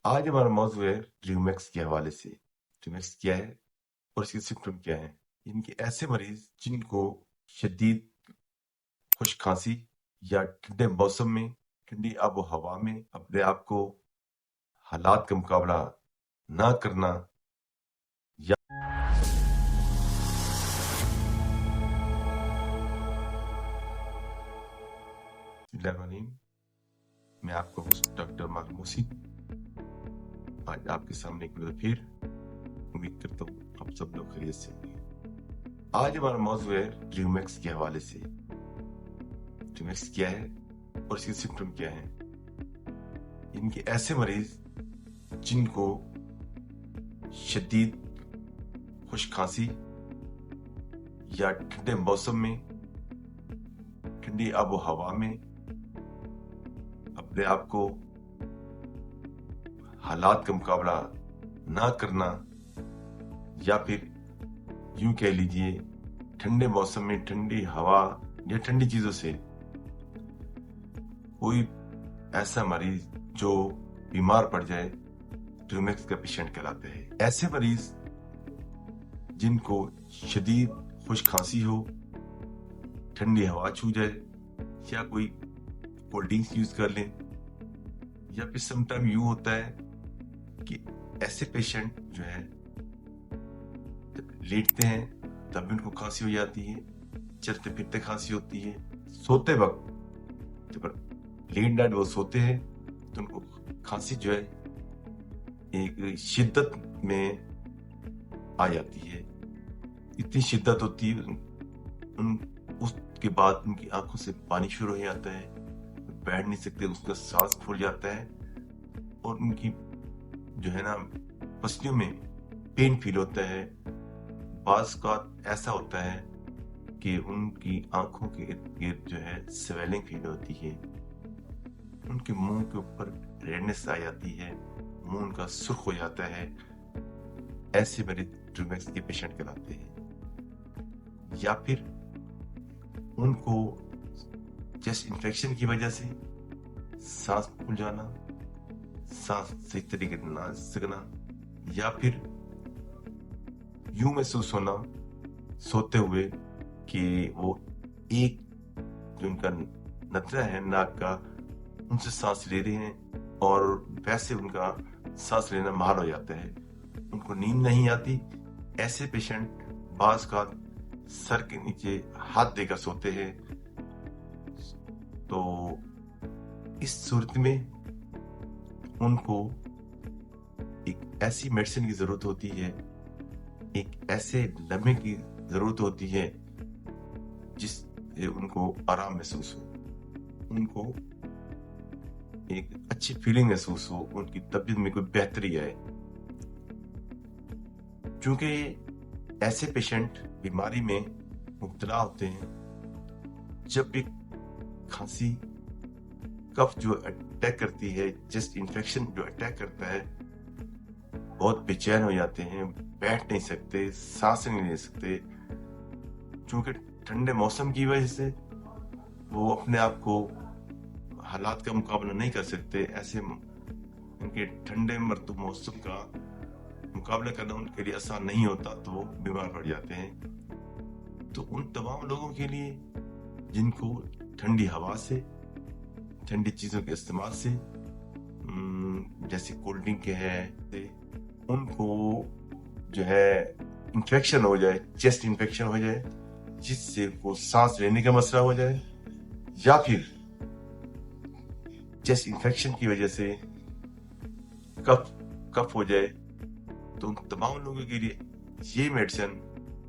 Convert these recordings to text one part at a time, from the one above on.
आज हमारा मौजू है ट्यूमेक्स के हवाले से। ट्यूमेक्स क्या है और इसके सिम्टम क्या है। इनके ऐसे मरीज जिनको शदीद खुश खांसी या ठंडे मौसम में, ठंडी आबो हवा में अपने आप को हालात का मुकाबला ना करना या बिस्मिल्लाहिर्रहमानिर्रहीम। मैं आपका होस्ट डॉक्टर मालूम आज आपके सामने एक बार फिर उम्मीद करता हूँ आप सब लोग खैरियत से होंगे। आज हमारा मौजू है ट्यूमेक्स के हवाले से। ट्यूमेक्स क्या है और इसके सिम्टम क्या है। इनके ऐसे मरीज जिनको शदीद खुश खांसी या ठंडे मौसम में, ठंडी आबो हवा में अपने आप को हालात का मुकाबला ना करना या फिर यूं कह लीजिए ठंडे मौसम में ठंडी हवा या ठंडी चीजों से कोई ऐसा मरीज जो बीमार पड़ जाए ट्यूमेक्स का पेशेंट कहलाते हैं। ऐसे मरीज जिनको शदीद खुश खांसी हो, ठंडी हवा छू जाए या कोई कोल्ड ड्रिंक्स यूज कर लें, या फिर समटाइम यूं होता है कि ऐसे पेशेंट जो है लेटते हैं तब भी उनको खांसी हो जाती है, चलते फिरते खांसी होती है, सोते वक्त जब लेट नाइट वो सोते हैं तो उनको खांसी जो है एक शिद्दत में आ जाती है। इतनी शिद्दत होती है उसके बाद उनकी आंखों से पानी शुरू हो जाता है, बैठ नहीं सकते, उसका सांस फूल जाता है और उनकी जो है ना पसलियों में पेन फील होता है। बाज का ऐसा होता है कि उनकी आंखों के इर्द गिर्द जो है स्वेलिंग फील होती है, उनके मुंह के ऊपर रेडनेस आ जाती है, मुंह उनका सुर्ख हो जाता है। ऐसे मरीज ट्यूमेक्स के पेशेंट कहलाते हैं। या फिर उनको चेस्ट इन्फेक्शन की वजह से सांस फूल जाना, सांस सही तरीके से ना सकना, या फिर यूं महसूस होना सोते हुए कि वो एक जो उनका नथरा है नाक का, उनसे सांस ले रहे हैं और वैसे उनका सांस लेना महाल हो जाता है, उनको नींद नहीं आती। ऐसे पेशेंट बाज का सर के नीचे हाथ देकर सोते हैं। तो इस सूरत में उनको एक ऐसी मेडिसिन की जरूरत होती है, एक ऐसे लम्हे की जरूरत होती है जिससे उनको आराम महसूस हो, उनको एक अच्छी फीलिंग महसूस हो, उनकी तबीयत में कोई बेहतरी आए। क्योंकि ऐसे पेशेंट बीमारी में मुब्तला होते हैं, जब भी खांसी कफ जो अटैक करती है, चेस्ट इन्फेक्शन जो अटैक करता है, बहुत बेचैन हो जाते हैं, बैठ नहीं सकते, सांस नहीं ले सकते। क्योंकि ठंडे मौसम की वजह से वो अपने आप को हालात का मुकाबला नहीं कर सकते। ऐसे उनके ठंडे मरतूब मौसम का मुकाबला करना उनके लिए आसान नहीं होता, तो वो बीमार पड़ जाते हैं। तो उन तमाम लोगों के लिए जिनको ठंडी हवा से, ठंडी चीजों के इस्तेमाल से, जैसे कोल्ड ड्रिंक के है, उनको जो है इन्फेक्शन हो जाए, चेस्ट इन्फेक्शन हो जाए, जिससे वो सांस लेने का मसला हो जाए, या फिर चेस्ट इन्फेक्शन की वजह से कफ हो जाए, तो उन तमाम लोगों के लिए ये मेडिसिन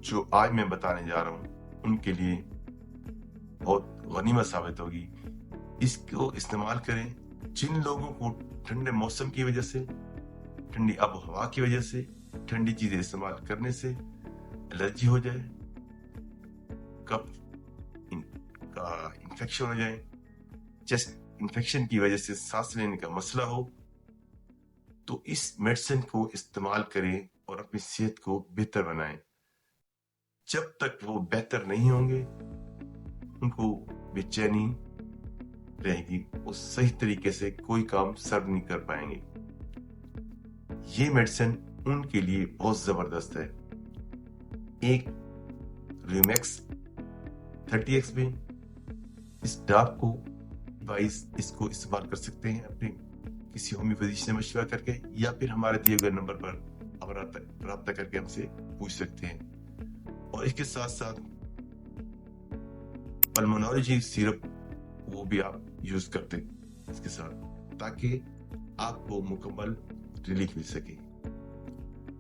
जो आज मैं बताने जा रहा हूँ उनके लिए बहुत गनीमत साबित होगी। इसको इस्तेमाल करें जिन लोगों को ठंडे मौसम की वजह से, ठंडी आबो हवा की वजह से, ठंडी चीजें इस्तेमाल करने से एलर्जी हो जाए, कफ का इन्फेक्शन हो जाए, चेस्ट इन्फेक्शन की वजह से सांस लेने का मसला हो, तो इस मेडिसिन को इस्तेमाल करें और अपनी सेहत को बेहतर बनाएं। जब तक वो बेहतर नहीं होंगे, उनको बेचैनी रहेगी, वो सही तरीके से कोई काम सर्व नहीं कर पाएंगे। یہ میڈیسن ان کے لیے بہت زبردست ہے. ایک ریمیکس 30x میں اس ڈراپ کو اس کو استعمال کر سکتے ہیں اپنے کسی ہومیوپیتھی سے مشورہ کر کے, یا پھر ہمارے دیے گئے نمبر پر آپ رابطہ کر کے ہم سے پوچھ سکتے ہیں. اور اس کے ساتھ ساتھ پلمونالوجی سیرپ وہ بھی آپ یوز کرتے اس کے ساتھ, تاکہ آپ کو مکمل ریلیف مل سکے.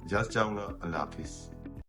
اجازت چاہوں گا. اللہ حافظ.